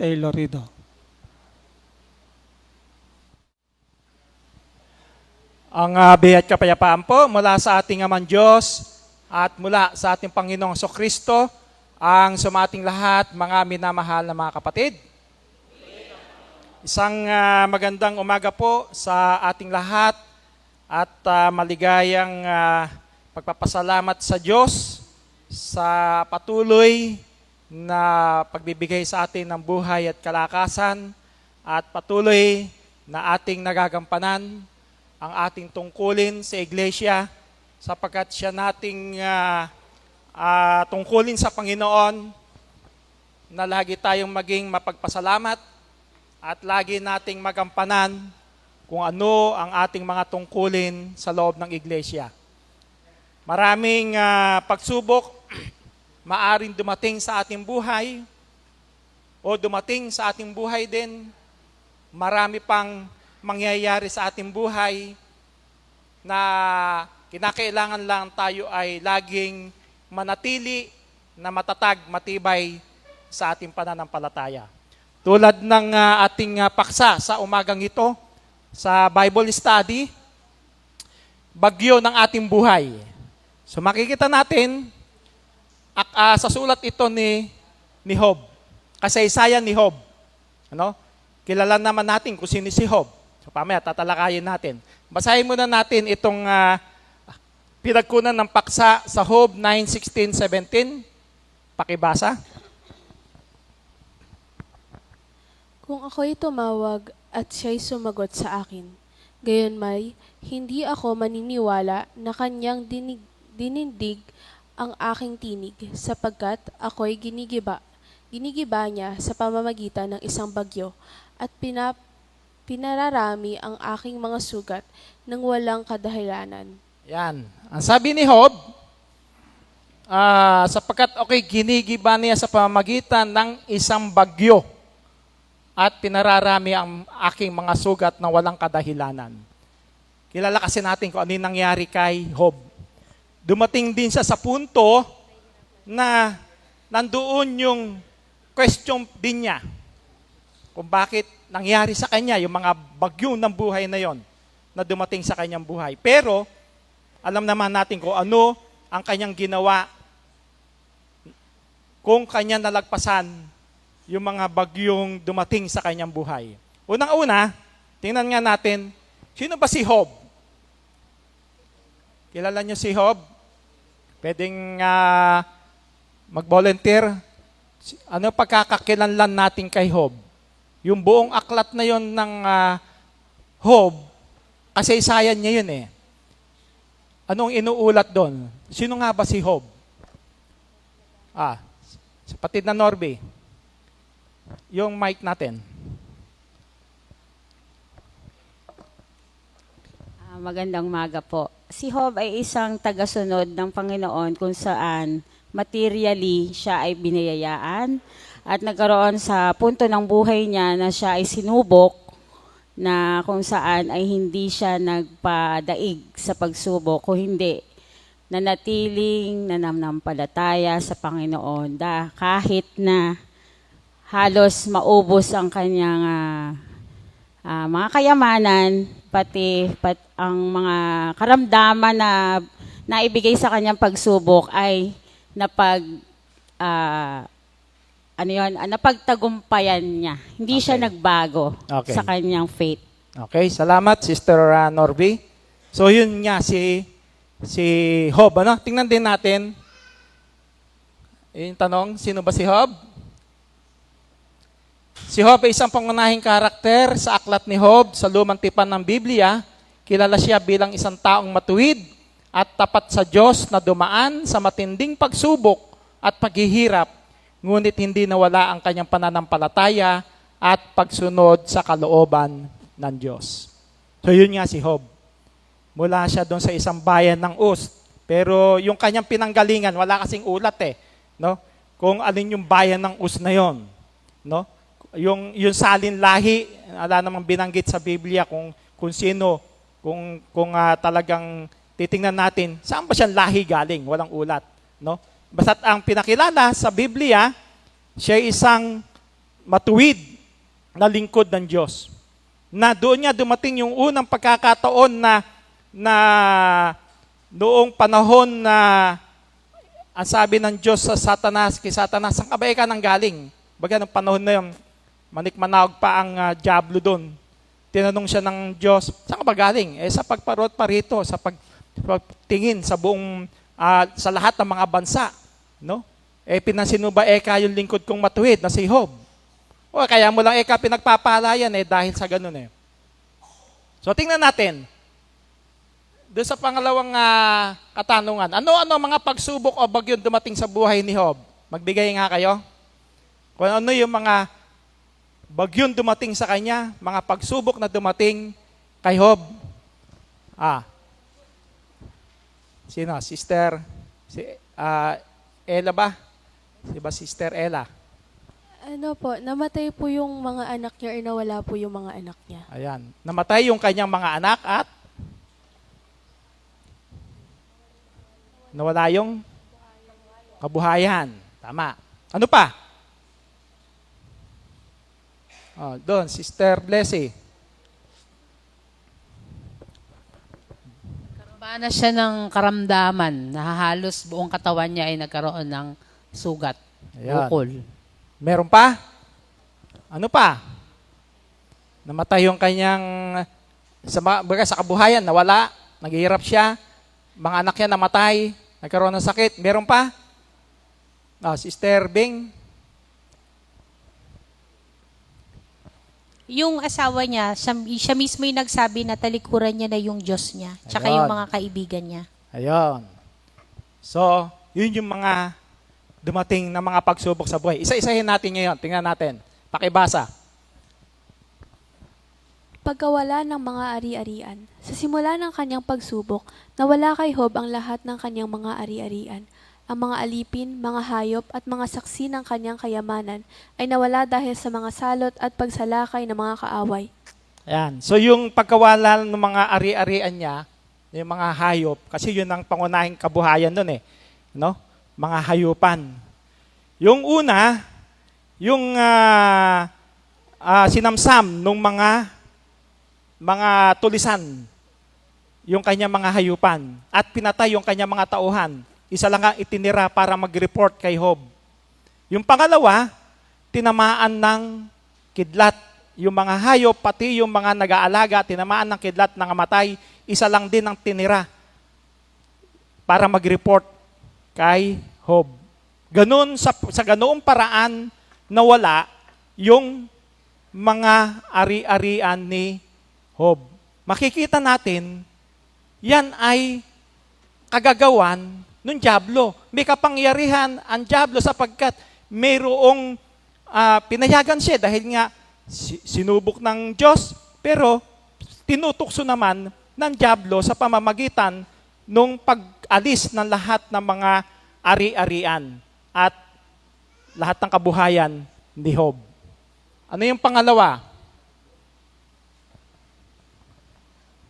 Taylor Rido. Ang biyaya at kapayapaan po mula sa ating Amang Diyos at mula sa ating Panginoong Kristo ang sumating lahat, mga minamahal na mga kapatid. Isang magandang umaga po sa ating lahat at maligayang pagpapasalamat sa Diyos sa patuloy na pagbibigay sa atin ng buhay at kalakasan at patuloy na ating nagagampanan ang ating tungkulin sa iglesia sapagkat siya nating tungkulin sa Panginoon na lagi tayong maging mapagpasalamat at lagi nating magampanan kung ano ang ating mga tungkulin sa loob ng iglesia. Maraming pagsubok maaring dumating sa ating buhay o dumating sa ating buhay din. Marami pang mangyayari sa ating buhay na kinakailangan lang tayo ay laging manatili na matatag, matibay sa ating pananampalataya. Tulad ng ating paksa sa umagang ito, sa Bible study, bagyo ng ating buhay. So makikita natin, sa sulat ito ni Job, kasaysayan ni Job. Ano? Kilala naman natin kung sino si Job. So pamaya tatalakayin natin. Basahin muna natin itong pinagkunan ng paksa sa Job 9:16-17. Pakibasa. Kung ako'y tumawag at siya'y sumagot sa akin, gayon may, hindi ako maniniwala na kanyang dinindig ang aking tinig, sapagkat ako'y ginigiba niya sa pamamagitan ng isang bagyo at pinararami ang aking mga sugat ng walang kadahilanan. Yan. Ang sabi ni Job, sapagkat ako'y ginigiba niya sa pamamagitan ng isang bagyo at pinararami ang aking mga sugat na walang kadahilanan. Kilala kasi natin kung ano yung nangyari kay Job. Dumating din siya sa punto na nandoon yung question din niya kung bakit nangyari sa kanya yung mga bagyo ng buhay na yon na dumating sa kanyang buhay. Pero, alam naman natin kung ano ang kanyang ginawa kung kanya nalagpasan yung mga bagyong dumating sa kanyang buhay. Unang-una, tingnan nga natin, sino ba si Job? Kilala niyo si Job? Pwedeng mag-volunteer. Ano pagkakakilanlan natin kay Job? Yung buong aklat na yon ng Job, kasaysayan niya yun eh. Anong inuulat doon? Sino nga ba si Job? Kapatid na Norby. Yung mic natin. Magandang umaga po. Si Job ay isang tagasunod ng Panginoon kung saan materially siya ay binayayaan at nagkaroon sa punto ng buhay niya na siya ay sinubok na kung saan ay hindi siya nagpadaig sa pagsubok kung hindi nanatiling nananampalataya sa Panginoon kahit na halos maubos ang kanyang mga kayamanan pati ang mga karamdaman na naibigay sa kanyang pagsubok ay napagtagumpayan niya. Hindi siya nagbago sa kanyang faith. Okay, salamat Sister Norby. So yun nga si Job, ano? Tingnan din natin. Yung tanong, sino ba si Job? Si Job ay isang pangunahing karakter sa aklat ni Job sa lumang tipan ng Biblia. Kilala siya bilang isang taong matuwid at tapat sa Diyos na dumaan sa matinding pagsubok at paghihirap, ngunit hindi nawala ang kanyang pananampalataya at pagsunod sa kalooban ng Diyos. So yun nga si Job. Mula siya doon sa isang bayan ng Uz. Pero yung kanyang pinanggalingan, wala kasing ulat eh. No? Kung alin yung bayan ng Uz na yon. No? Yung salin lahi, wala namang binanggit sa Biblia kung sino, kung talagang titingnan natin, saan ba siyang lahi galing? Walang ulat. No? Basta't ang pinakilala sa Biblia, siya isang matuwid na lingkod ng Diyos. Na doon niya dumating yung unang pagkakataon na noong panahon na ang sabi ng Diyos sa Satanas, kay Satanas, saan ka ba ika nang galing? Baga ng panahon na yun, manikmanawag pa ang Diablo doon. Tinanong siya ng Diyos, saan ka ba galing? Sa pagparot pa rito, sa pagtingin sa buong, sa lahat ng mga bansa. No? Pinansin mo ba yung lingkod kong matuwid na si Job? O kaya mo lang pinagpapalayan dahil sa ganun So tingnan natin, doon sa pangalawang katanungan, ano mga pagsubok o bagyo dumating sa buhay ni Job? Magbigay nga kayo. Kung ano yung mga bagyo dumating sa kanya, mga pagsubok na dumating kay Job. Sino? Sister? Ella ba? Diba Sister Ella? Ano po, namatay po yung mga anak niya or nawala po yung mga anak niya. Ayan. Namatay yung kanyang mga anak at nawala yung kabuhayan. Tama. Ano pa? Doon, Sister Blessy. Karoon na siya ng karamdaman na halos buong katawan niya ay nagkaroon ng sugat. Ayan. Bukol. Meron pa? Ano pa? Namatay yung kanyang sa kabuhayan, nawala, naghihirap siya, mga anak niya namatay, nagkaroon ng sakit. Meron pa? Sister Bing. Yung asawa niya, siya mismo yung nagsabi na talikuran niya na yung Diyos niya, tsaka Ayun. yung mga kaibigan niya. Ayun. So, yun yung mga dumating na mga pagsubok sa buhay. Isa-isahin natin ngayon. Tingnan natin. Pakibasa. Pagkawala ng mga ari-arian. Sa simula ng kanyang pagsubok, nawala kay Job ang lahat ng kanyang mga ari-arian. Ang mga alipin, mga hayop at mga saksi ng kanyang kayamanan ay nawala dahil sa mga salot at pagsalakay ng mga kaaway. Ayan. So yung pagkawala ng mga ari-arian niya, yung mga hayop, kasi yun ang pangunahing kabuhayan nun no? Mga hayupan. Yung una, yung sinamsam nung mga tulisan, yung kanyang mga hayupan, at pinatay yung kanyang mga tauhan. Isa lang ang itinira para mag-report kay Job. Yung pangalawa, tinamaan ng kidlat. Yung mga hayop, pati yung mga nag-aalaga, tinamaan ng kidlat na ngamatay, isa lang din ang tinira para mag-report kay Job. Ganun, sa ganoong paraan, nawala yung mga ari-arian ni Job. Makikita natin, yan ay kagagawan ng Diablo. May kapangyarihan ang Diablo sapagkat mayroong pinayagan siya dahil nga sinubok ng Diyos, pero tinutukso naman ng Diablo sa pamamagitan nung pag-alis ng lahat ng mga ari-arian at lahat ng kabuhayan ni Job. Ano yung pangalawa?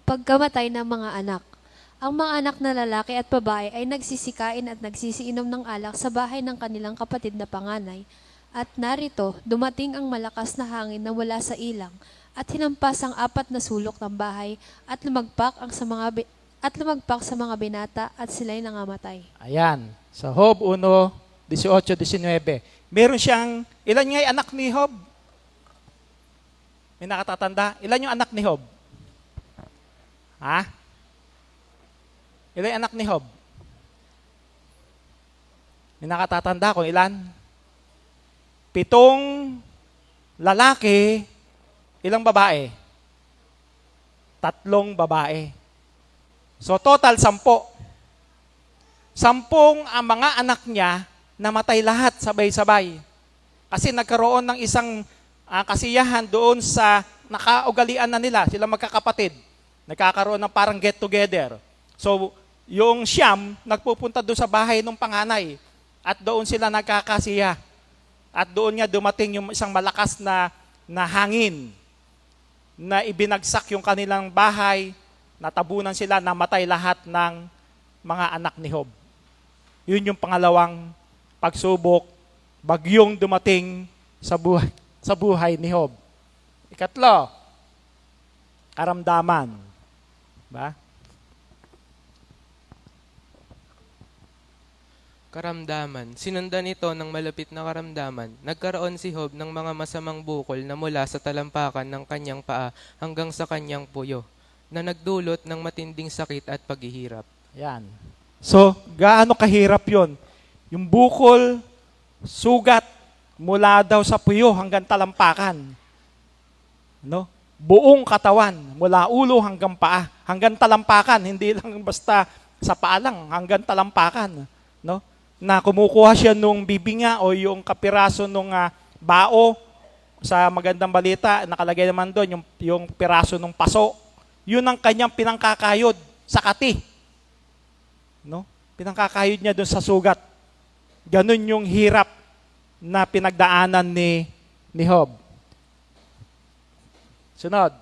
Pagkamatay ng mga anak. Ang mga anak na lalaki at babae ay nagsisikain at nagsisiinom ng alak sa bahay ng kanilang kapatid na panganay. At narito, dumating ang malakas na hangin na wala sa ilang at hinampas ang 4 na sulok ng bahay at lumagpak sa mga binata at sila'y nangamatay. Ayan. Sa Job 1:18-19. Meron siyang, ilan nga yung anak ni Job? May nakatatanda? Ilan yung anak ni Job? Ha? Ilan yung anak ni Job? May nakatatanda kung ilan? 7 lalaki, ilang babae? 3 babae. So total 10. 10 ang mga anak niya namatay lahat sabay-sabay. Kasi nagkaroon ng isang kasiyahan doon sa nakaugalian na nila, sila magkakapatid. Nagkakaroon ng parang get-together. So, yung Siyam, nagpupunta doon sa bahay ng panganay. At doon sila nagkakasiya. At doon nga dumating yung isang malakas na hangin na ibinagsak yung kanilang bahay, natabunan sila, namatay lahat ng mga anak ni Job. Yun yung pangalawang pagsubok, bagyong dumating sa sa buhay ni Job. Ikatlo, karamdaman. Ba? Karamdaman. Sinundan ito ng malapit na karamdaman. Nagkaroon si Job ng mga masamang bukol na mula sa talampakan ng kanyang paa hanggang sa kanyang puyo, na nagdulot ng matinding sakit at paghihirap. Yan. So, gaano kahirap yon? Yung bukol, sugat, mula daw sa puyo hanggang talampakan. No? Buong katawan, mula ulo hanggang paa, hanggang talampakan, hindi lang basta sa paa lang, hanggang talampakan. No? Na kumukuha siya nung bibinga o yung kapiraso nung bao. Sa magandang balita, nakalagay naman doon yung piraso ng paso. Yun ang kanyang pinangkakayod sa kati. No? Pinangkakayod niya doon sa sugat. Ganun yung hirap na pinagdaanan ni Job. Sunod.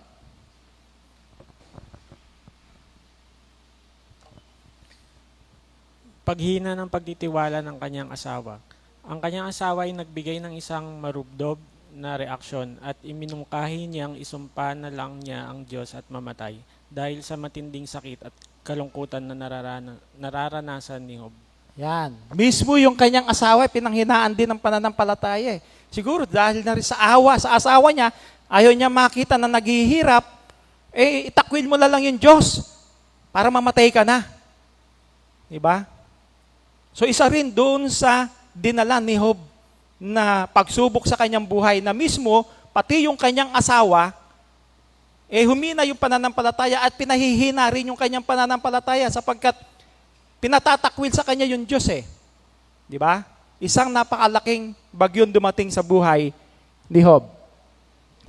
Paghina ng pagtitiwala ng kanyang asawa. Ang kanyang asawa ay nagbigay ng isang marubdob na reaksyon at iminungkahi niyang isumpa na lang niya ang Diyos at mamatay dahil sa matinding sakit at kalungkutan na nararanasan ni Job. Yan. Mismo yung kanyang asawa, pinanghinaan din ng pananampalataya. Siguro dahil na rin sa asawa niya, ayaw niya makita na naghihirap, itakwil mo na lang yung Diyos para mamatay ka na. Diba? So isa rin doon sa dinala ni Job na pagsubok sa kanyang buhay na mismo, pati yung kanyang asawa, humina yung pananampalataya at pinahihina rin yung kanyang pananampalataya sapagkat pinatatakwil sa kanya yung Diyos Di ba? Isang napakalaking bagyong dumating sa buhay ni Job.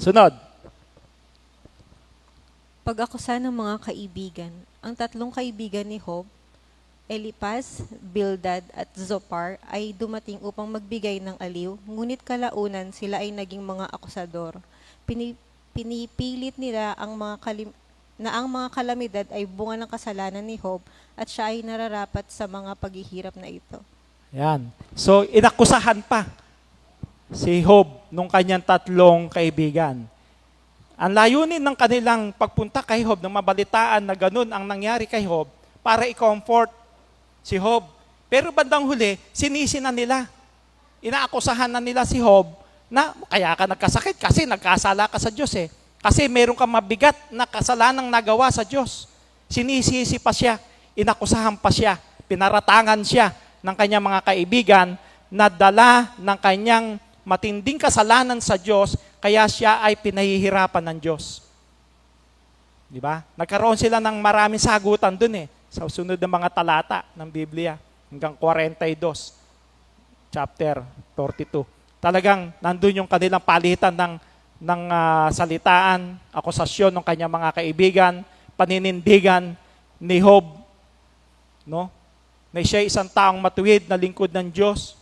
Sunod. Pag-akusa ng mga kaibigan. Ang tatlong kaibigan ni Job, Eliphaz, Bildad at Zophar ay dumating upang magbigay ng aliw, ngunit kalaunan sila ay naging mga akusador. Pinipilit nila ang mga kalamidad ay bunga ng kasalanan ni Job at siya ay nararapat sa mga paghihirap na ito. Yan. So, inakusahan pa si Job nung kanyang tatlong kaibigan. Ang layunin ng kanilang pagpunta kay Job, nang mabalitaan na ganun ang nangyari kay Job, para i-comfort si Job. Pero bandang huli, sinisi na nila. Inaakusahan na nila si Job na kaya ka nagkasakit kasi nagkasala ka sa Diyos Kasi meron kang mabigat na kasalanang nagawa sa Diyos. Sinisisi pa siya, inakusahan pa siya, pinaratangan siya ng kanyang mga kaibigan na dala ng kanyang matinding kasalanan sa Diyos, kaya siya ay pinahihirapan ng Diyos. Di ba? Nagkaroon sila ng maraming sagutan dun sa sunod ng mga talata ng Biblia, hanggang 42, chapter 42. Talagang nandun yung kanilang palitan ng salitaan, akusasyon ng kanyang mga kaibigan, paninindigan ni Job, no? Na siya isang taong matuwid na lingkod ng Diyos.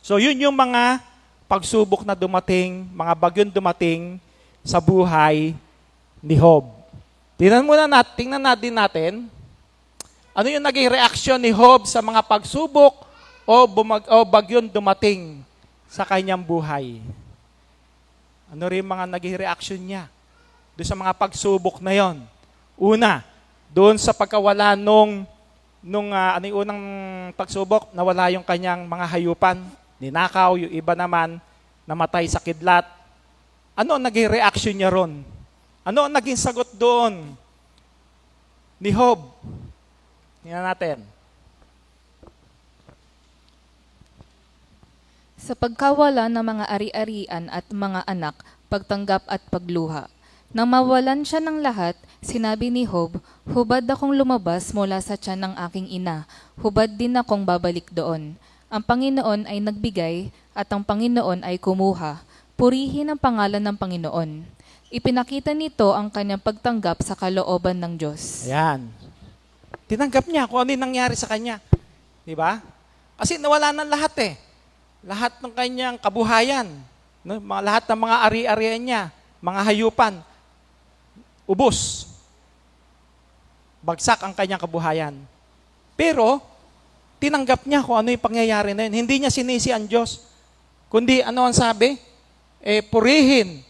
So yun yung mga pagsubok na dumating, mga bagyong dumating sa buhay ni Job. Tingnan natin ano yung naging reaksyon ni Job sa mga pagsubok o bagyong dumating sa kanyang buhay. Ano rin mga naging reaksyon niya doon sa mga pagsubok na yon? Una, doon sa pagkawala nung unang pagsubok, nawala yung kanyang mga hayupan, ninakaw, yung iba naman, namatay sa kidlat. Ano ang naging reaksyon niya ron? Ano ang naging sagot doon ni Job? Tingnan natin. Sa pagkawala ng mga ari-arian at mga anak, pagtanggap at pagluha. Nang mawalan siya ng lahat, sinabi ni Job, hubad akong lumabas mula sa tiyan ng aking ina, hubad din akong babalik doon. Ang Panginoon ay nagbigay at ang Panginoon ay kumuha. Purihin ang pangalan ng Panginoon. Ipinakita nito ang kanyang pagtanggap sa kalooban ng Diyos. Ayan. Tinanggap niya kung ano yung nangyari sa kanya. Di ba? Kasi nawala ng lahat Lahat ng kanyang kabuhayan. No? Lahat ng mga ari-arian niya, mga hayupan, ubos. Bagsak ang kanyang kabuhayan. Pero, tinanggap niya kung ano yung pangyayari na yun. Hindi niya sinisi ang Diyos. Kundi ano ang sabi? purihin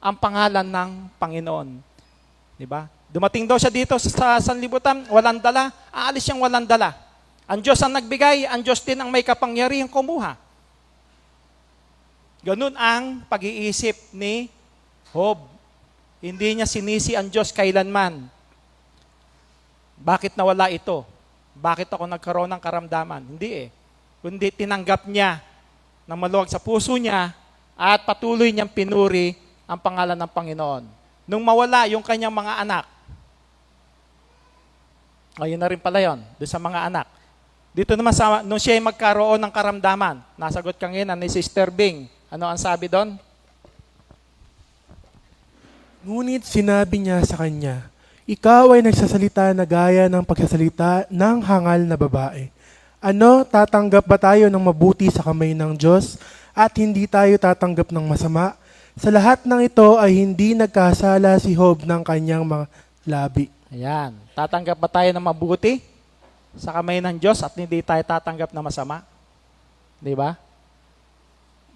ang pangalan ng Panginoon. Di ba? Dumating daw siya dito sa sanlibutan, walang dala, aalis siyang walang dala. Ang Diyos ang nagbigay, ang Diyos din ang may kapangyarihang kumuha. Ganun ang pag-iisip ni Job. Hindi niya sinisi ang Diyos kailanman. Bakit nawala ito? Bakit ako nagkaroon ng karamdaman? Hindi eh. Kundi tinanggap niya na maluwag sa puso niya at patuloy niyang pinuri ang pangalan ng Panginoon. Nung mawala yung kanyang mga anak, ayun na rin pala yun, doon sa mga anak. Dito naman, nung siya ay magkaroon ng karamdaman, nasagot kanina ni Sister Bing, ano ang sabi doon? Ngunit sinabi niya sa kanya, ikaw ay nagsasalita na gaya ng pagsasalita ng hangal na babae. Ano, tatanggap ba tayo ng mabuti sa kamay ng Diyos at hindi tayo tatanggap ng masama? Sa lahat ng ito ay hindi nagkasala si Job ng kanyang mga labi. Ayan. Tatanggap ba tayo ng mabuti sa kamay ng Diyos at hindi tayo tatanggap ng masama? Di ba?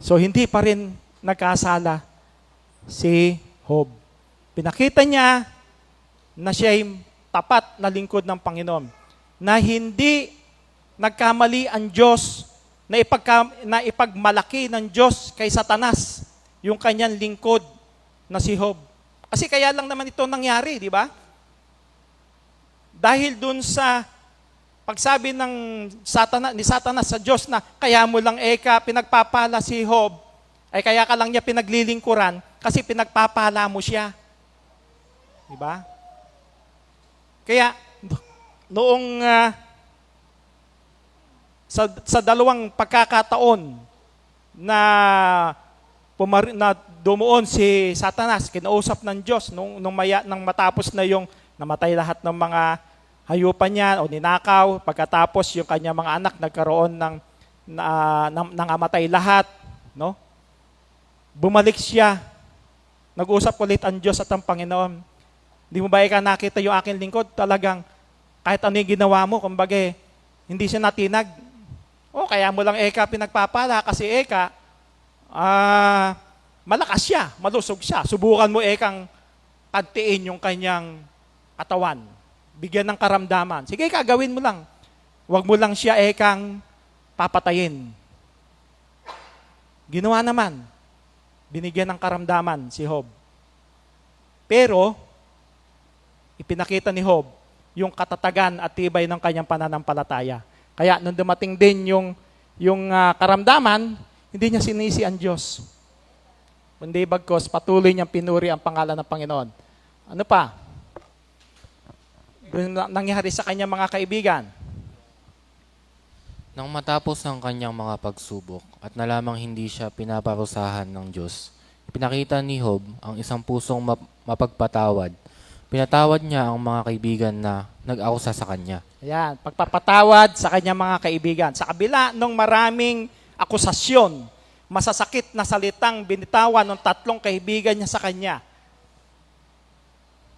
So, hindi pa rin nagkasala si Job. Pinakita niya na siya ay tapat na lingkod ng Panginoon. Na hindi nagkamali ang Diyos na ipagmalaki ng Diyos kay Satanas yung kanyang lingkod na si Job. Kasi kaya lang naman ito nangyari, di ba? Dahil dun sa pagsabi ni Satanas sa Diyos na kaya mo lang pinagpapala si Job, ay kaya ka lang niya pinaglilingkuran kasi pinagpapala mo siya. Di ba? Kaya noong sa dalawang pagkakataon na dumuon si Satanas, kinausap ng Diyos nung matapos na yung namatay lahat ng mga hayupan niya o ninakaw, pagkatapos yung kanya mga anak nagkaroon ng nangamatay lahat, no? Bumalik siya. Nag-usap ulit ang Diyos at ang Panginoon. Hindi mo ba nakita yung aking lingkod? Talagang kahit ano yung ginawa mo, kumbaga hindi siya natinag. Kaya mo lang pinagpapala kasi malakas siya, malusog siya. Subukan mo pantiin yung kanyang katawan. Bigyan ng karamdaman. Sige, gawin mo lang. Huwag mo lang siya papatayin. Ginawa naman. Binigyan ng karamdaman si Job. Pero, ipinakita ni Job yung katatagan at tibay ng kanyang pananampalataya. Kaya nung dumating din yung karamdaman, hindi niya sinisi ang Diyos. Kundi bagkos, patuloy niyang pinuri ang pangalan ng Panginoon. Ano pa? Nangyari sa kanyang mga kaibigan. Nang matapos ang kanyang mga pagsubok at nalamang hindi siya pinaparusahan ng Diyos, pinakita ni Job ang isang pusong mapagpatawad. Pinatawad niya ang mga kaibigan na nag-akusa sa kanya. Ayan, pagpapatawad sa kanyang mga kaibigan. Sa kabila ng maraming akusasyon, masasakit na salitang binitawan ng 3 kaibigan niya sa kanya,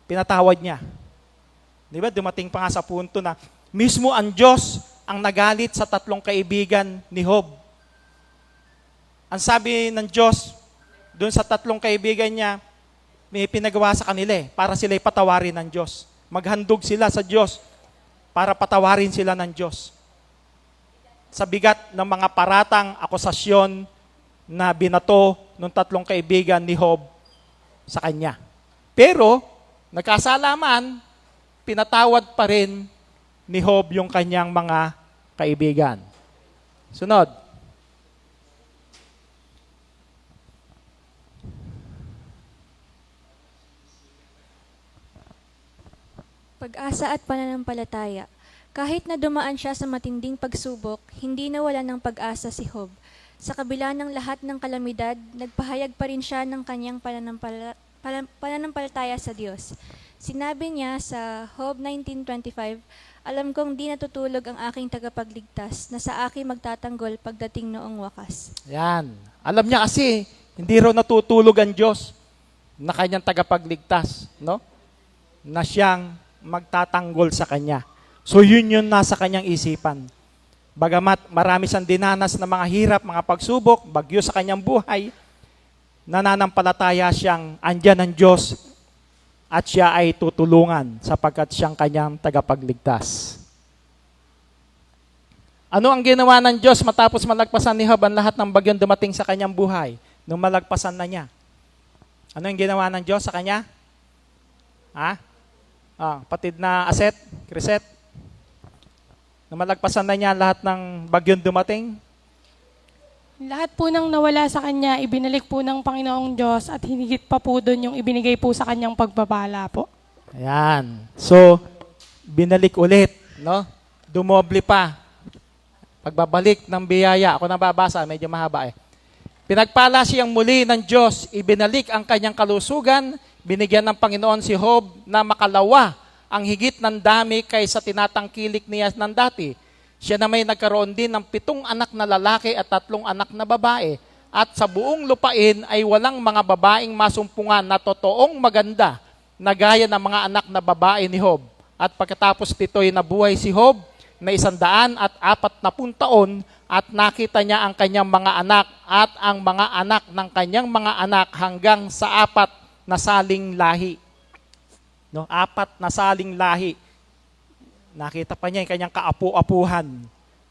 pinatawad niya. Di ba? Dumating pa nga sa punto na mismo ang Diyos ang nagalit sa 3 kaibigan ni Job. Ang sabi ng Diyos, doon sa 3 kaibigan niya, may pinagawa sa kanila para sila'y patawarin ng Diyos. Maghandog sila sa Diyos para patawarin sila ng Diyos. Sa bigat ng mga paratang akusasyon na binato ng 3 kaibigan ni Job sa kanya. Pero, nagkasalaman, pinatawad pa rin ni Job yung kanyang mga kaibigan. Sunod. Pag-asa at pananampalataya. Kahit na dumaan siya sa matinding pagsubok, hindi nawalan ng pag-asa si Job. Sa kabila ng lahat ng kalamidad, nagpahayag pa rin siya ng kanyang pananampalataya sa Diyos. Sinabi niya sa Job 19:25, alam kong di natutulog ang aking tagapagligtas na sa akin magtatanggol pagdating noong wakas. Yan. Alam niya kasi, hindi raw natutulog ang Diyos na kanyang tagapagligtas, no? Na siyang magtatanggol sa kanya. So yun yung nasa kanyang isipan. Bagamat marami siyang dinanas na mga hirap, mga pagsubok, bagyo sa kanyang buhay, nananampalataya siyang andyan ang Diyos at siya ay tutulungan sapagkat siyang kanyang tagapagligtas. Ano ang ginawa ng Diyos matapos malagpasan ni Job ang lahat ng bagyong dumating sa kanyang buhay nung malagpasan na niya? Ano ang ginawa ng Diyos sa kanya? Patid na Aset, Kriset? Nung malagpasan na niya ang lahat ng bagyong dumating? Lahat po ng nawala sa kanya, ibinalik po ng Panginoong Diyos at hinigit pa po doon yung ibinigay po sa kanyang pagpapala po. Ayan. So, binalik ulit, no? Dumoble pa. Pagbabalik ng biyaya, ako nababasa, medyo mahaba eh. Pinagpala siyang muli ng Diyos, ibinalik ang kanyang kalusugan, binigyan ng Panginoon si Job na makalawa ang higit ng dami kaysa tinatangkilik niya ng dati. Siya na may nagkaroon din ng 7 anak na lalaki at 3 anak na babae. At sa buong lupain ay walang mga babaeng masumpungan na totoong maganda na gaya ng mga anak na babae ni Job. At pagkatapos nito'y nabuhay si Job na 140 taon at nakita niya ang kanyang mga anak at ang mga anak ng kanyang mga anak hanggang sa 4 na saling lahi. No, 4 na saling lahi. Nakita pa niya yung kanyang kaapu-apuhan.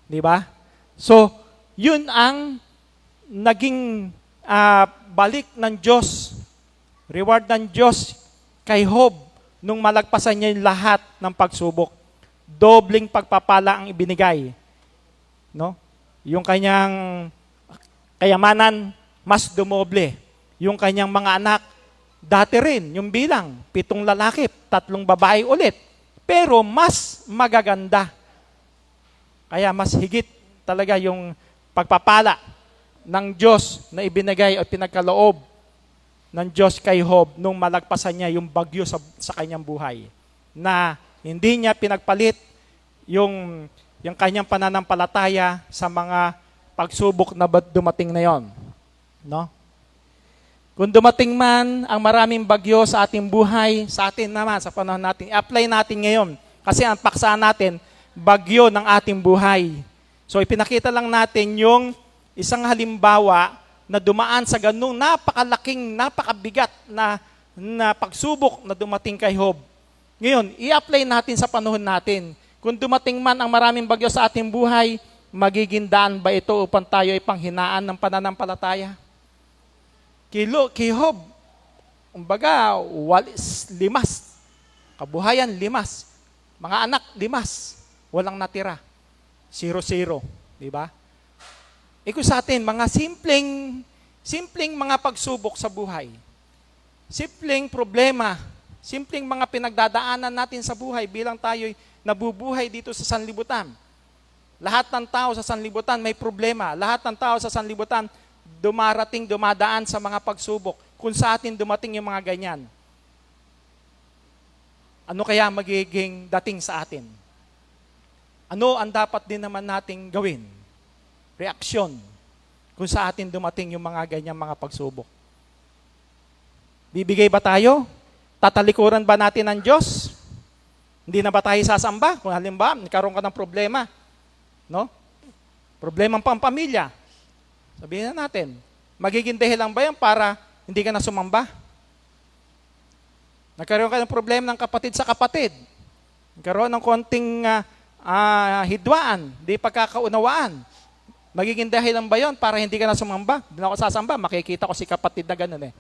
Di ba? So, yun ang naging balik ng Diyos, reward ng Diyos kay Job nung malagpasan niya yung lahat ng pagsubok. Dobling pagpapala ang ibinigay. No? Yung kanyang kayamanan, mas dumoble. Yung kanyang mga anak, dati rin, yung bilang, 7 lalaki, 3 babae ulit. Pero mas magaganda. Kaya mas higit talaga yung pagpapala ng Diyos na ibinigay at pinagkaloob ng Diyos kay Job nung malagpasan niya yung bagyo sa kanyang buhay. Na hindi niya pinagpalit yung kanyang pananampalataya sa mga pagsubok na dumating na yon. No? Kung dumating man ang maraming bagyo sa ating buhay, sa atin naman, sa panahon natin, apply natin ngayon. Kasi ang paksa natin, bagyo ng ating buhay. So ipinakita lang natin yung isang halimbawa na dumaan sa ganung napakalaking, napakabigat na pagsubok na dumating kay Job. Ngayon, i-apply natin sa panahon natin. Kung dumating man ang maraming bagyo sa ating buhay, magiging daan ba ito upang tayo ay panghinaan ng pananampalataya? Kay Job, kumbaga, limas. Kabuhayan, limas. Mga anak, limas. Walang natira. 0-0. Diba? Iko sa atin, mga simpleng mga pagsubok sa buhay. Simpleng problema. Simpleng mga pinagdadaanan natin sa buhay bilang tayo'y nabubuhay dito sa sanlibutan. Lahat ng tao sa sanlibutan may problema. Lahat ng tao sa sanlibutan dumadaan sa mga pagsubok. Kung sa atin dumating yung mga ganyan, ano kaya magiging dating sa atin? Ano ang dapat din naman nating gawin? Reaksyon. Kung sa atin dumating yung mga ganyang mga pagsubok. Bibigay ba tayo? Tatalikuran ba natin ng Diyos? Hindi na ba tayo sasamba? Kung halimbawa, nagkaroon ka ng problema, no? Problemang pampamilya. Sabihin na natin, magiging dahilan ba yan para hindi ka na sumamba? Nagkaroon ka ng problema ng kapatid sa kapatid. Nagkaroon ng konting hidwaan, di pagkakaunawaan. Magiging dahilan ba yon para hindi ka na sumamba? Hindi na ako sasamba, makikita ko si kapatid na gano'n eh.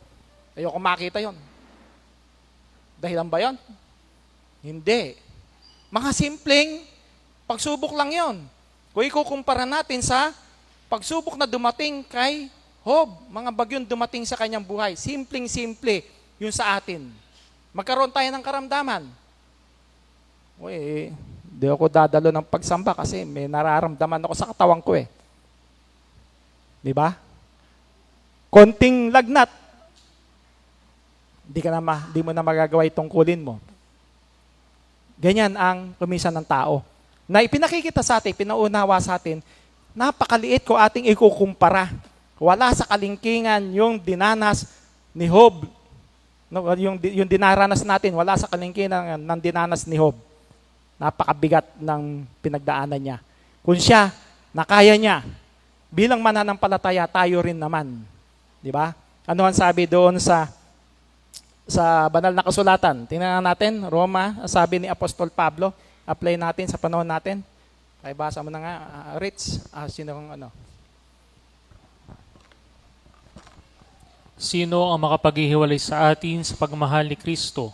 Ayoko makita yon. Dahilan ba yon? Hindi. Mga simpleng pagsubok lang yon. Kung ikukumpara natin sa pagsubok na dumating kay Job, mga bagyong dumating sa kanyang buhay, simpleng-simple yung sa atin. Magkaroon tayo ng karamdaman. Di ako dadalo ng pagsamba kasi may nararamdaman ako sa katawan ko eh. Di ba? Konting lagnat, di mo na magagawa itong kulin mo. Ganyan ang kumisan ng tao. Na ipinakikita sa atin, pinaunawa sa atin, napakaliit ko ating ikukumpara. Wala sa kalingkingan yung dinanas ni Job. No, yung dinaranas natin, wala sa kalingkingan ng dinanas ni Job. Napakabigat ng pinagdaanan niya. Kung siya, nakaya niya, bilang mananampalataya, tayo rin naman. Di ba? Ano ang sabi doon sa banal na kasulatan? Tingnan natin, Roma, sabi ni Apostol Pablo, apply natin sa panahon natin. Ay basa mo na nga, Rich, sino ang ano? Sino ang makapaghihiwalay sa atin sa pagmamahal ni Kristo?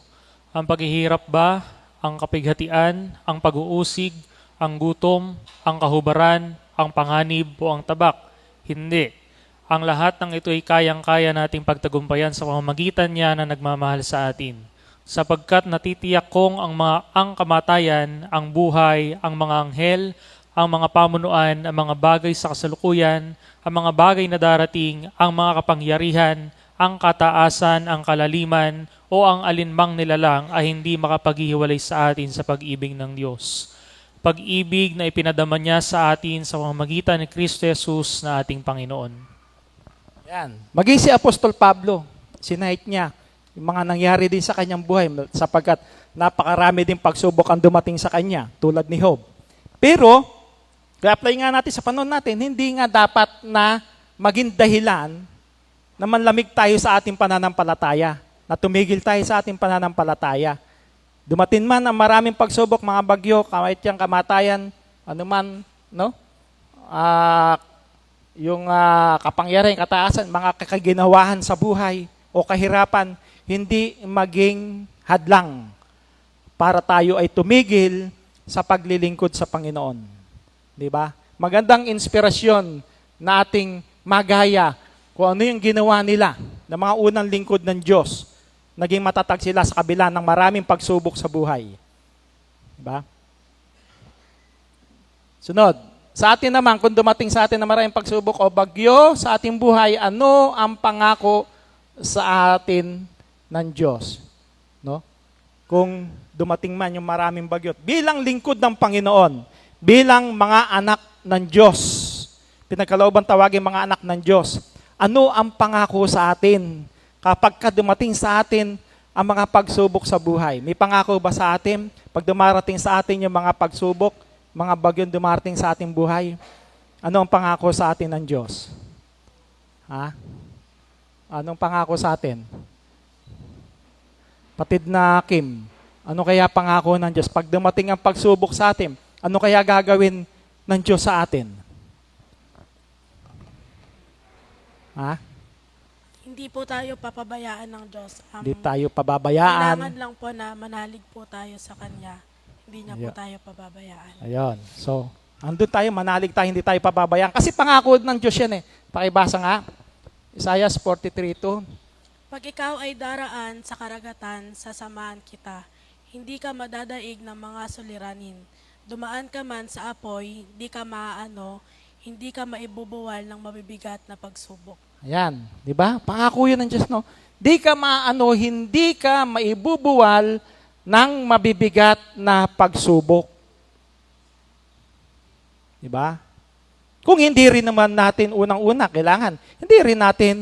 Ang paghihirap ba, ang kapighatian, ang pag-uusig, ang gutom, ang kahubaran, ang panganib o ang tabak? Hindi. Ang lahat ng ito ay kayang-kaya nating pagtagumpayan sa pamamagitan niya na nagmamahal sa atin. Sapagkat natitiyak kong ang kamatayan, ang buhay, ang mga anghel, ang mga pamunuan, ang mga bagay sa kasalukuyan, ang mga bagay na darating, ang mga kapangyarihan, ang kataasan, ang kalaliman, o ang alinmang nilalang ay hindi makapaghihiwalay sa atin sa pag-ibig ng Diyos. Pag-ibig na ipinadama niya sa atin sa pamamagitan ni Kristo Jesus na ating Panginoon. Yan. Maging si Apostol Pablo, sinahit niya yung mga nangyari din sa kanyang buhay sapagkat napakarami din pagsubok ang dumating sa kanya, tulad ni Job. Pero, i-apply nga natin sa panahon natin, hindi nga dapat na maging dahilan na manlamig tayo sa ating pananampalataya, na tumigil tayo sa ating pananampalataya. Dumating man ang maraming pagsubok, mga bagyo, kawaitiyang kamatayan, anuman, no? Yung kapangyarihan, kataasan, mga kakaginawahan sa buhay o kahirapan, hindi maging hadlang para tayo ay tumigil sa paglilingkod sa Panginoon. Di ba? Magandang inspirasyon na ating magaya kung ano yung ginawa nila ng mga unang lingkod ng Diyos. Naging matatag sila sa kabila ng maraming pagsubok sa buhay. Di ba? Sunod. Sa atin naman, kung dumating sa atin na maraming pagsubok o bagyo sa ating buhay, ano ang pangako sa atin ng Diyos? No? Kung dumating man yung maraming bagyo, bilang lingkod ng Panginoon, bilang mga anak ng Diyos, pinagkalooban tawagin mga anak ng Diyos, ano ang pangako sa atin kapag dumating sa atin ang mga pagsubok sa buhay? May pangako ba sa atin pag dumarating sa atin yung mga pagsubok, mga bagyong dumarating sa ating buhay? Ano ang pangako sa atin ng Diyos? Ha? Anong pangako sa atin? Patid na Kim, ano kaya pangako ng Diyos? Pag dumating ang pagsubok sa atin, ano kaya gagawin ng Diyos sa atin? Ha? Hindi po tayo papabayaan ng Diyos. Hindi tayo pababayaan. Kailangan lang po na manalig po tayo sa Kanya. Hindi niya po tayo pababayaan. Ayun. So, andun tayo, manalig tayo, hindi tayo pababayaan. Kasi pangako ng Diyos yan eh. Pakibasa nga. Isaiah 43:2. Pag ikaw ay daraan sa karagatan, sasamahan kita. Hindi ka madadaig ng mga suliranin. Dumaan ka man sa apoy, di ka maaano, hindi ka maibubuwal ng mabibigat na pagsubok. Ayan. Di ba? Pangako yun ng Diyos, no? Di ka maano, hindi ka maibubuwal ng mabibigat na pagsubok. Di ba? Kung hindi rin naman natin unang-una, kailangan, hindi rin natin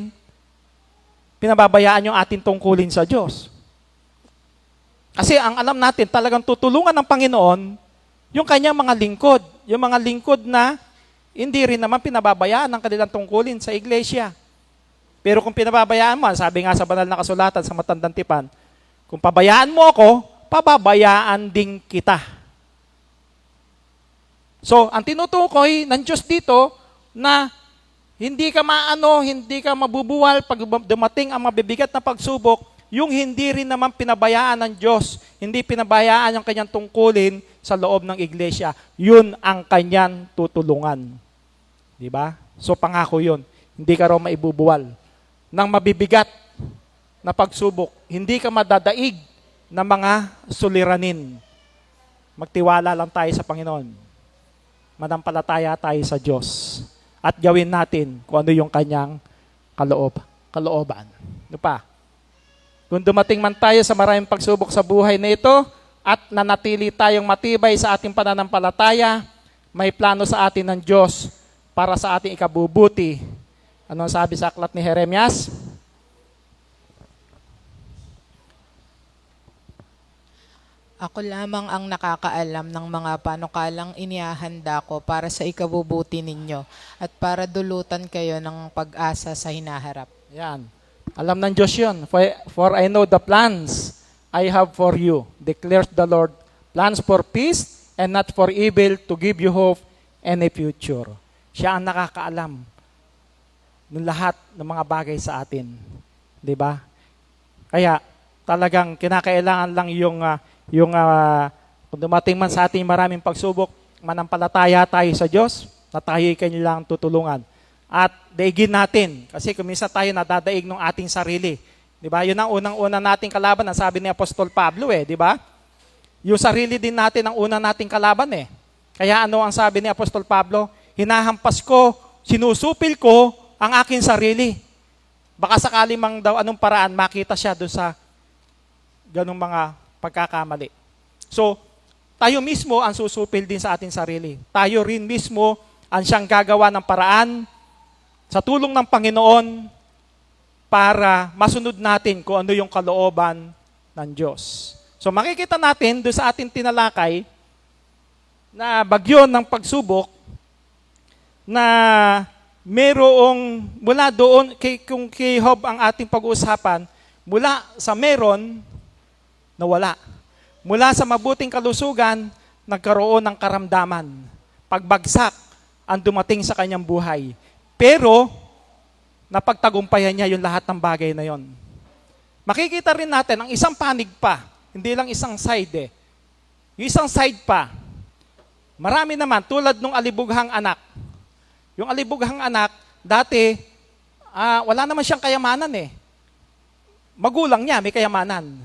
pinababayaan yung ating tungkulin sa Diyos. Kasi ang alam natin, talagang tutulungan ng Panginoon yung kanyang mga lingkod. Yung mga lingkod na hindi rin naman pinababayaan ang kanilang tungkulin sa iglesia. Pero kung pinababayaan mo, sabi nga sa banal na kasulatan sa Matandang Tipan, kung pabayaan mo ako, pababayaan din kita. So, ang tinutukoy ng Diyos dito na hindi ka maano, hindi ka mabubuwal pag dumating ang mabibigat na pagsubok, yung hindi rin naman pinabayaan ng Diyos, hindi pinabayaan yung kanyang tungkulin sa loob ng iglesia. Yun ang kanyang tutulungan. Di ba? So, pangako yun. Hindi ka raw maibubuwal ng mabibigat na pagsubok. Hindi ka madadaig na mga suliranin. Magtiwala lang tayo sa Panginoon. Manampalataya tayo sa Diyos. At gawin natin kung ano yung kanyang kalooban. Ano pa? Kung dumating man tayo sa maraming pagsubok sa buhay na ito at nanatili tayong matibay sa ating pananampalataya, may plano sa atin ng Diyos para sa ating ikabubuti. Ano sabi sa aklat ni Jeremias? Ako lamang ang nakakaalam ng mga panukalang inihahanda ko para sa ikabubuti ninyo at para dulutan kayo ng pag-asa sa hinaharap. Yan. Alam ng Diyos yun. For I know the plans I have for you, declares the Lord, plans for peace and not for evil, to give you hope and a future. Siya ang nakakaalam ng lahat ng mga bagay sa atin. Di ba? Kaya talagang kinakailangan lang kung dumating man sa ating maraming pagsubok, manampalataya tayo sa Diyos na tayo'y kanilang tutulungan. At daigin natin, kasi kung minsan tayo nadadaig ng ating sarili. Di ba? Yun ang unang-una nating kalaban, ang sabi ni Apostol Pablo di ba? Yung sarili din natin ang una nating kalaban Kaya ano ang sabi ni Apostol Pablo? Hinahampas ko, sinusupil ko ang aking sarili. Baka sakali mang daw anong paraan makita siya doon sa ganung mga pagkakamali. So, tayo mismo ang susupil din sa ating sarili. Tayo rin mismo ang siyang gagawa ng paraan sa tulong ng Panginoon para masunod natin kung ano yung kalooban ng Diyos. So makikita natin doon sa ating tinalakay na bagyo ng pagsubok na merong mula doon, kung kay Job ang ating pag-uusapan, mula sa meron, nawala. Mula sa mabuting kalusugan, nagkaroon ng karamdaman. Pagbagsak ang dumating sa kanyang buhay. Pero, napagtagumpayan niya yung lahat ng bagay na yon. Makikita rin natin ang isang panig pa, hindi lang isang side Yung isang side pa, marami naman, tulad ng alibughang anak. Yung alibughang anak, dati, wala naman siyang kayamanan Magulang niya, may kayamanan.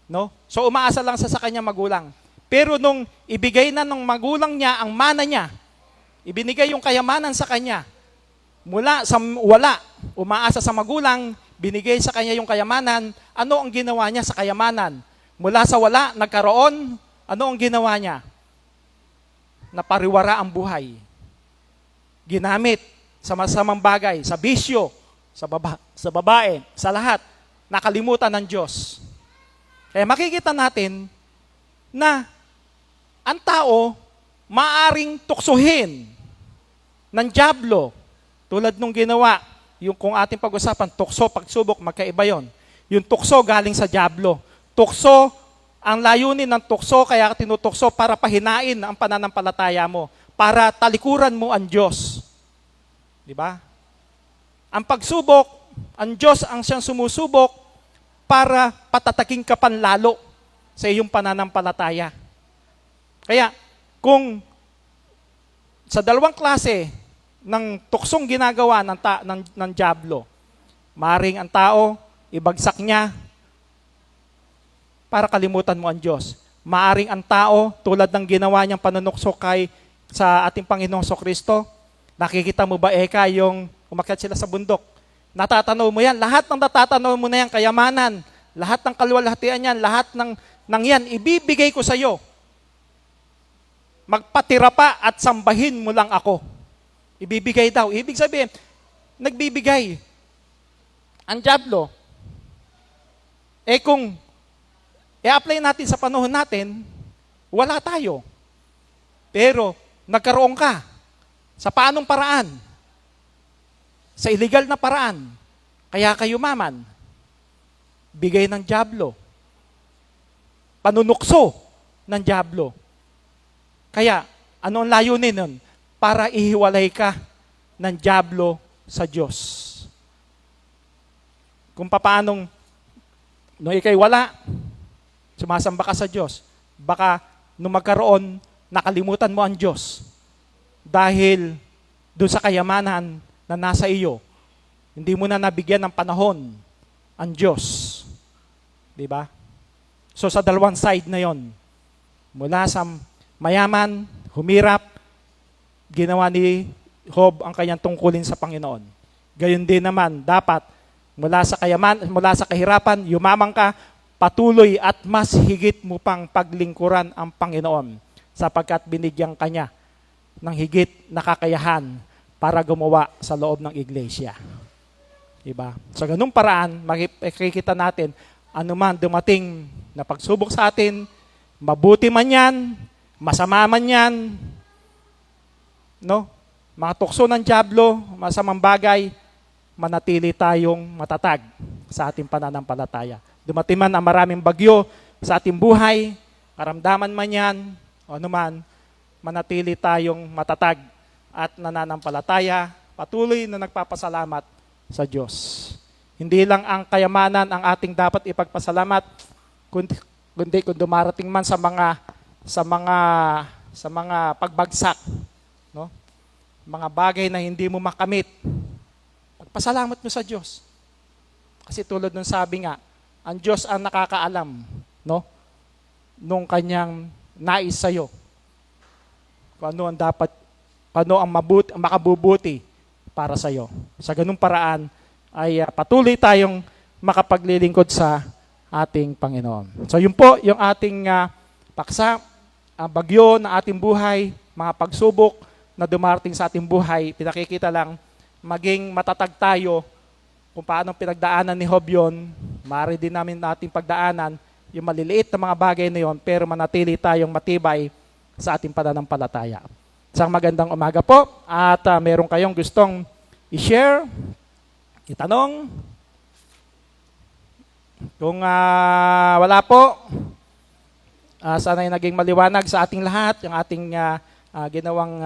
No? So umaasa lang sa kanyang magulang. Pero nung ibigay na ng magulang niya ang mana niya, ibinigay yung kayamanan sa kanya, mula sa wala, umaasa sa magulang, binigay sa kanya yung kayamanan, ano ang ginawa niya sa kayamanan? Mula sa wala, nagkaroon, ano ang ginawa niya? Napariwara ang buhay. Ginamit sa masamang bagay, sa bisyo, sa babae, sa lahat, nakalimutan ng Diyos. Kaya makikita natin na ang tao maaring tuksohin ng dyablo tulad nung ginawa, yung kung ating pag-usapan, tukso, pagsubok, magkaiba yon. Yung tukso galing sa dyablo. Tukso, ang layunin ng tukso, kaya tinutukso para pahinain ang pananampalataya mo, para talikuran mo ang Diyos. Di ba? Ang pagsubok, ang Diyos ang siyang sumusubok para patataking ka panlalo sa iyong pananampalataya. Kaya, kung sa dalawang klase ng tuksong ginagawa ng dyablo, maring ang tao, ibagsak niya para kalimutan mo ang Diyos. Maaring ang tao, tulad ng ginawa niyang panunukso sa ating Panginoong Kristo, nakikita mo ba yung umakyat sila sa bundok? Natatanaw mo yan. Lahat ng natatanaw mo na yan, kayamanan, lahat ng kaluwalhatian yan, lahat ng yan, ibibigay ko sa iyo. Magpatira pa at sambahin mo lang ako. Ibibigay daw. Ibig sabihin, nagbibigay. Ang dyablo, kung i-apply natin sa panahon natin, wala tayo. Pero, nagkaroon ka. Sa paanong paraan? Sa illegal na paraan. Kaya kayo maman. Bigay ng dyablo. Panunukso ng dyablo. Kaya, ano ang layunin nun? Para ihiwalay ka ng dyablo sa Diyos. Kung paanong, nung ikay wala, sumasamba ka sa Diyos, baka nung magkaroon, nakalimutan mo ang Diyos. Dahil doon sa kayamanan na nasa iyo, hindi mo na nabigyan ng panahon ang Diyos. Diba? So sa dalawang side na yon, mula sa mayaman, humirap, ginawa ni Job ang kanyang tungkulin sa Panginoon. Gayon din naman, dapat mula sa kahirapan, yumamang ka, patuloy at mas higit mo pang paglingkuran ang Panginoon sapagkat binigyan kanya ng higit na kakayahan para gumawa sa loob ng iglesia. Diba? Sa ganung paraan, makikita natin, anuman dumating na pagsubok sa atin, mabuti man yan, masama man yan, no? Mga tukso ng dyablo, masamang bagay, manatili tayong matatag sa ating pananampalataya. Dumating man ang maraming bagyo sa ating buhay, karamdaman man yan, o anuman, manatili tayong matatag at nananampalataya, patuloy na nagpapasalamat sa Diyos. Hindi lang ang kayamanan ang ating dapat ipagpasalamat, kundi kung dumarating man sa mga pagbagsak, no? Mga bagay na hindi mo makamit, pagpasalamat mo sa Diyos. Kasi tulad ng sabi nga, ang Diyos ang nakakaalam, no? Nung kanyang nais sa'yo. Kung ano ang dapat, kung ano ang makabubuti para sa'yo. Sa ganung paraan, ay patuloy tayong makapaglilingkod sa ating Panginoon. So yun po yung ating paksa, ang bagyo ng ating buhay, mga pagsubok na dumarating sa ating buhay, pinakikita lang maging matatag tayo kung paano pinagdaanan ni Job yun. Maaari din nating pagdaanan yung maliliit na mga bagay na yun, pero manatili tayong matibay sa ating pananampalataya. Isang magandang umaga po at meron kayong gustong i-share, itanong. Kung wala po, sana'y naging maliwanag sa ating lahat yung ating ginawang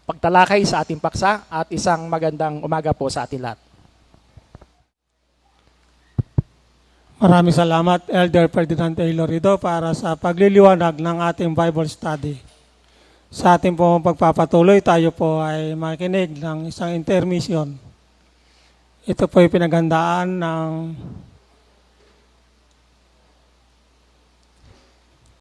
pagtalakay sa ating paksa at isang magandang umaga po sa ating lahat. Maraming salamat, Elder Ferdinand A. Lorido, para sa pagliliwanag ng ating Bible study. Sa ating po pagpapatuloy, tayo po ay makinig ng isang intermission. Ito po ay pinaghandaan ng